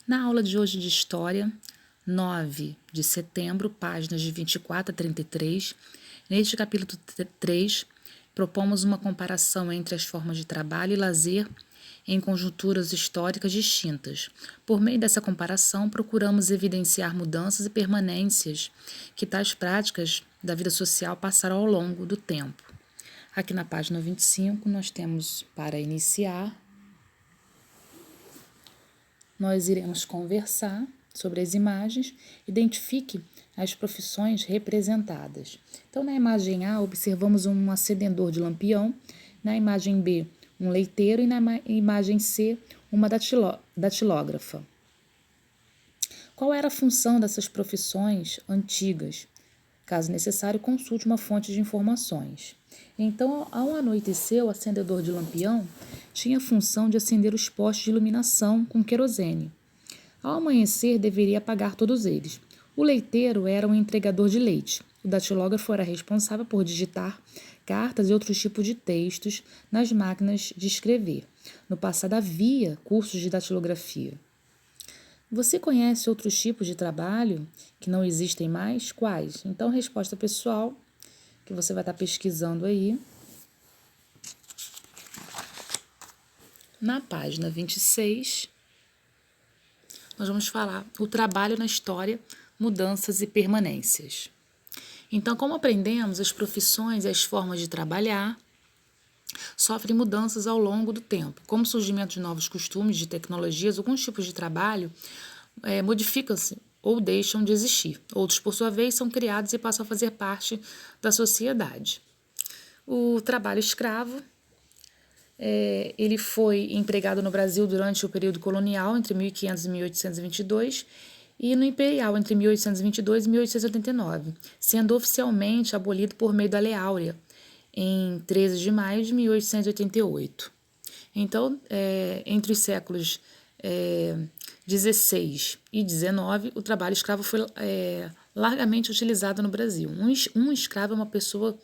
Na aula de hoje de História, 9 de setembro, páginas de 24 a 33, neste capítulo 3, propomos uma comparação entre as formas de trabalho e lazer em conjunturas históricas distintas. Por meio dessa comparação, procuramos evidenciar mudanças e permanências que tais práticas da vida social passaram ao longo do tempo. Aqui na página 25, nós temos, para iniciar, nós iremos conversar sobre as imagens. Identifique as profissões representadas. Então, na imagem A, observamos um acendedor de lampião, na imagem B, um leiteiro e na imagem C, uma datilógrafa. Qual era a função dessas profissões antigas? Caso necessário, consulte uma fonte de informações. Então, ao anoitecer, o acendedor de lampião tinha a função de acender os postes de iluminação com querosene. Ao amanhecer, deveria apagar todos eles. O leiteiro era um entregador de leite. O datilógrafo era responsável por digitar cartas e outros tipos de textos nas máquinas de escrever. No passado havia cursos de datilografia. Você conhece outros tipos de trabalho que não existem mais? Quais? Então, resposta pessoal, que você vai estar pesquisando aí. Na página 26, nós vamos falar o trabalho na história, mudanças e permanências. Então, como aprendemos, as profissões e as formas de trabalhar sofrem mudanças ao longo do tempo. Como o surgimento de novos costumes, de tecnologias, alguns tipos de trabalho modificam-se ou deixam de existir. Outros, por sua vez, são criados e passam a fazer parte da sociedade. O trabalho escravo, ele foi empregado no Brasil durante o período colonial, entre 1500 e 1822, e no imperial, entre 1822 e 1889, sendo oficialmente abolido por meio da Lei Áurea, em 13 de maio de 1888. Então, entre os séculos 16 e 19, o trabalho escravo foi largamente utilizado no Brasil. Um escravo é uma pessoa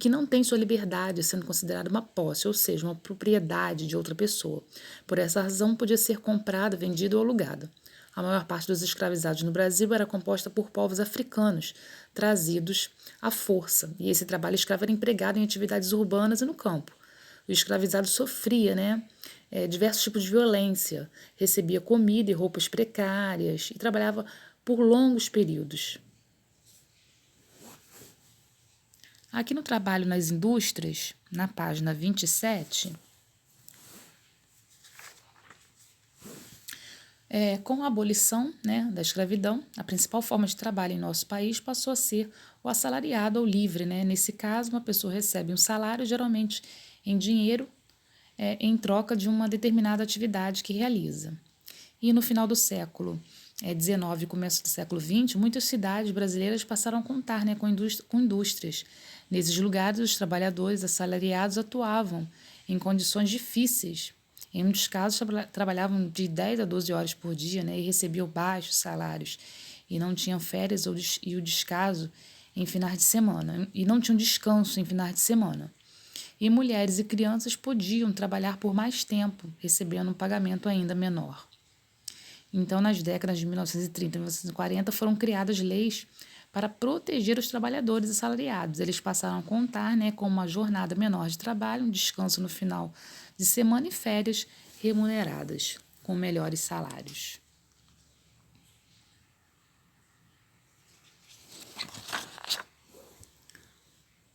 que não tem sua liberdade, sendo considerada uma posse, ou seja, uma propriedade de outra pessoa. Por essa razão, podia ser comprada, vendida ou alugada. A maior parte dos escravizados no Brasil era composta por povos africanos, trazidos à força, e esse trabalho escravo era empregado em atividades urbanas e no campo. O escravizado sofria, diversos tipos de violência, recebia comida e roupas precárias e trabalhava por longos períodos. Aqui no trabalho nas indústrias, na página 27, com a abolição da escravidão, a principal forma de trabalho em nosso país passou a ser o assalariado ou livre. Nesse caso, uma pessoa recebe um salário, geralmente em dinheiro, em troca de uma determinada atividade que realiza. E no final do século XIX e começo do século XX, muitas cidades brasileiras passaram a contar com indústrias. Nesses lugares, os trabalhadores assalariados atuavam em condições difíceis. Em muitos casos, trabalhavam de 10 a 12 horas por dia e recebiam baixos salários. E não tinham férias e o descanso em finais de semana. E não tinham descanso em finais de semana. E mulheres e crianças podiam trabalhar por mais tempo, recebendo um pagamento ainda menor. Então, nas décadas de 1930 e 1940, foram criadas leis para proteger os trabalhadores assalariados. Eles passaram a contar com uma jornada menor de trabalho, um descanso no final de semana e férias remuneradas, com melhores salários.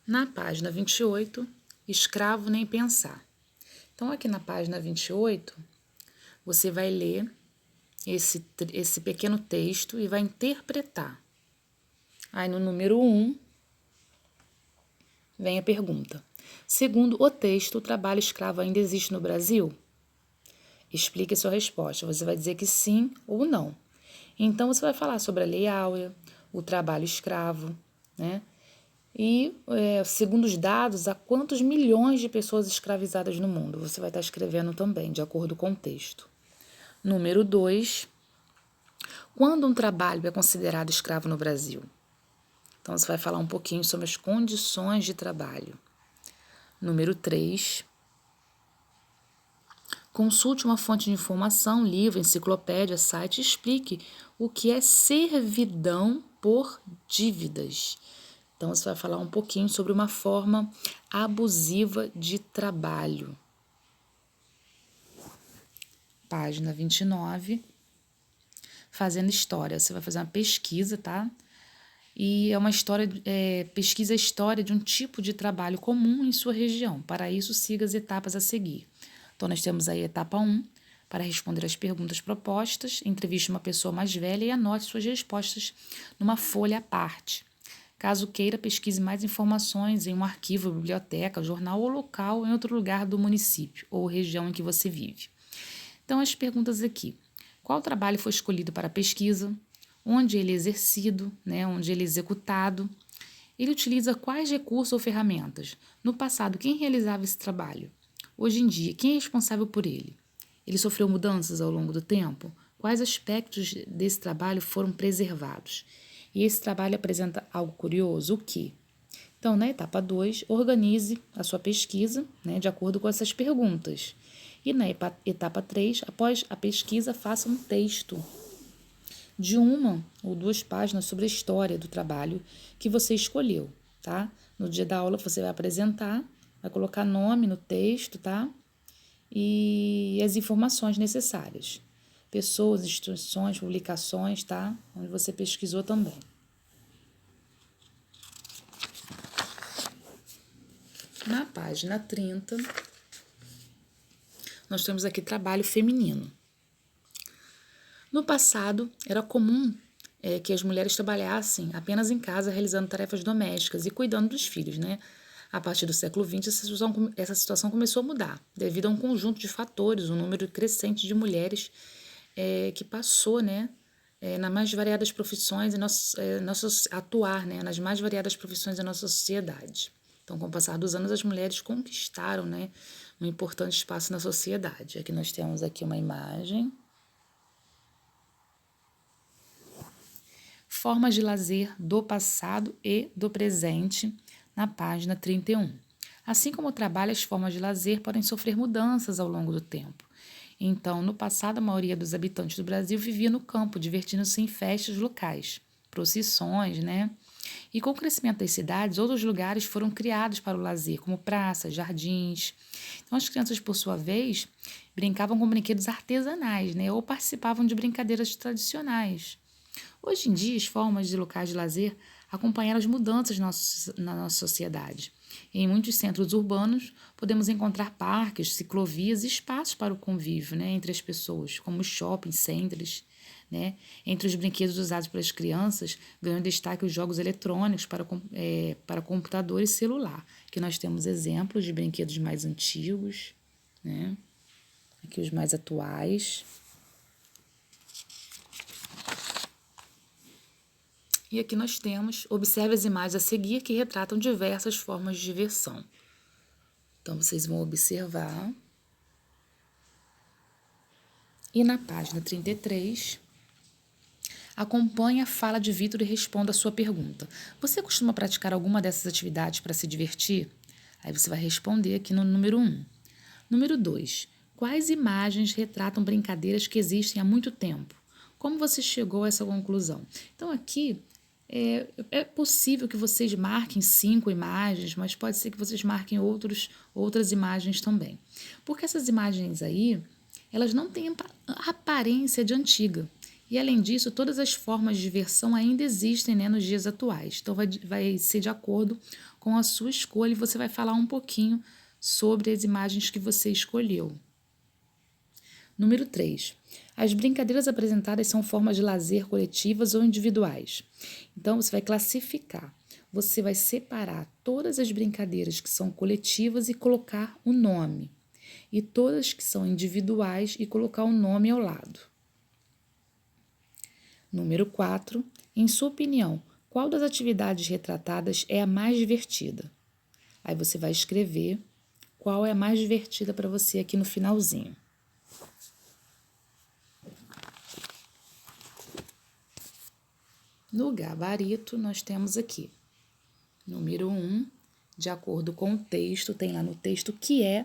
Na página 28, escravo nem pensar. Então, aqui na página 28, você vai ler esse pequeno texto e vai interpretar. Aí no número 1, vem a pergunta. Segundo o texto, o trabalho escravo ainda existe no Brasil? Explique a sua resposta. Você vai dizer que sim ou não. Então, você vai falar sobre a Lei Áurea, o trabalho escravo, E, segundo os dados, há quantos milhões de pessoas escravizadas no mundo? Você vai estar escrevendo também, de acordo com o texto. Número 2, quando um trabalho é considerado escravo no Brasil? Então, você vai falar um pouquinho sobre as condições de trabalho. Número 3, Consulte uma fonte de informação, livro, enciclopédia, site, explique o que é servidão por dívidas. Então, você vai falar um pouquinho sobre uma forma abusiva de trabalho. Página 29, fazendo história. Você vai fazer uma pesquisa, tá? E é uma história, pesquisa a história de um tipo de trabalho comum em sua região. Para isso, siga as etapas a seguir. Então, nós temos aí a etapa 1, para responder às perguntas propostas, entreviste uma pessoa mais velha e anote suas respostas numa folha à parte. Caso queira, pesquise mais informações em um arquivo, biblioteca, jornal ou local em outro lugar do município ou região em que você vive. Então, as perguntas aqui. Qual trabalho foi escolhido para a pesquisa? Onde ele é exercido, né? Onde ele é executado? Ele utiliza quais recursos ou ferramentas? No passado, quem realizava esse trabalho? Hoje em dia, quem é responsável por ele? Ele sofreu mudanças ao longo do tempo? Quais aspectos desse trabalho foram preservados? E esse trabalho apresenta algo curioso? O quê? Então, na etapa 2, organize a sua pesquisa, né, de acordo com essas perguntas. E na etapa 3, após a pesquisa, faça um texto de 1 ou 2 páginas sobre a história do trabalho que você escolheu, tá? No dia da aula você vai apresentar, vai colocar nome no texto, tá? E as informações necessárias. Pessoas, instituições, publicações, tá? Onde você pesquisou também. Na página 30, nós temos aqui trabalho feminino. No passado, era comum que as mulheres trabalhassem apenas em casa, realizando tarefas domésticas e cuidando dos filhos, né? A partir do século XX, essa situação começou a mudar, devido a um conjunto de fatores, um número crescente de mulheres que passou, né, nas mais variadas profissões atuar, né, nas mais variadas profissões da nossa sociedade. Então, com o passar dos anos, as mulheres conquistaram, né, um importante espaço na sociedade. Aqui nós temos aqui uma imagem. Formas de lazer do passado e do presente, na página 31. Assim como o trabalho, as formas de lazer podem sofrer mudanças ao longo do tempo. Então, no passado, a maioria dos habitantes do Brasil vivia no campo, divertindo-se em festas locais, procissões, né? E com o crescimento das cidades, outros lugares foram criados para o lazer, como praças, jardins. Então, as crianças, por sua vez, brincavam com brinquedos artesanais, né? Ou participavam de brincadeiras tradicionais. Hoje em dia, as formas de locais de lazer acompanharam as mudanças na nossa sociedade. Em muitos centros urbanos, podemos encontrar parques, ciclovias e espaços para o convívio, né, entre as pessoas, como shopping centers. Né? Entre os brinquedos usados pelas crianças, ganham destaque os jogos eletrônicos para computador e celular, que nós temos exemplos de brinquedos mais antigos, né? Aqui os mais atuais. E aqui nós temos, observe as imagens a seguir que retratam diversas formas de diversão. Então, vocês vão observar. E na página 33, acompanhe a fala de Vitor e responda a sua pergunta. Você costuma praticar alguma dessas atividades para se divertir? Aí você vai responder aqui no número 1. Número 2. Quais imagens retratam brincadeiras que existem há muito tempo? Como você chegou a essa conclusão? Então, aqui é possível que vocês marquem 5 imagens, mas pode ser que vocês marquem outras imagens também. Porque essas imagens aí, elas não têm aparência de antiga. E, além disso, todas as formas de diversão ainda existem, né, nos dias atuais. Então, vai ser de acordo com a sua escolha e você vai falar um pouquinho sobre as imagens que você escolheu. Número 3. As brincadeiras apresentadas são formas de lazer coletivas ou individuais. Então, você vai classificar. Você vai separar todas as brincadeiras que são coletivas e colocar o nome. E todas que são individuais e colocar o nome ao lado. Número 4. Em sua opinião, qual das atividades retratadas é a mais divertida? Aí você vai escrever qual é a mais divertida para você aqui no finalzinho. No gabarito, nós temos aqui, número 1, de acordo com o texto, tem lá no texto que é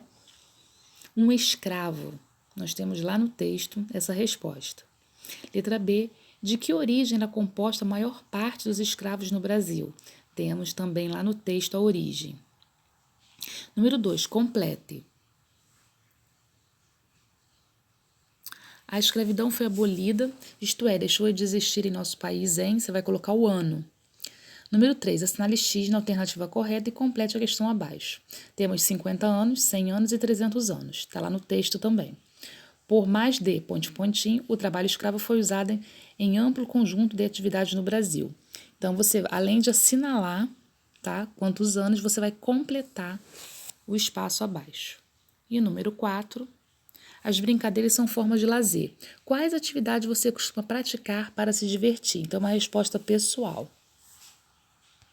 um escravo. Nós temos lá no texto essa resposta. Letra B. De que origem era composta a maior parte dos escravos no Brasil? Temos também lá no texto a origem. Número 2. Complete. A escravidão foi abolida, isto é, deixou de existir em nosso país em, você vai colocar o ano. Número 3, assinale X na alternativa correta e complete a questão abaixo. Temos 50 anos, 100 anos e 300 anos. Está lá no texto também. Por mais de, pontinho, o trabalho escravo foi usado em amplo conjunto de atividades no Brasil. Então, você, além de assinalar, tá, quantos anos, você vai completar o espaço abaixo. E número 4, as brincadeiras são formas de lazer. Quais atividades você costuma praticar para se divertir? Então, uma resposta pessoal.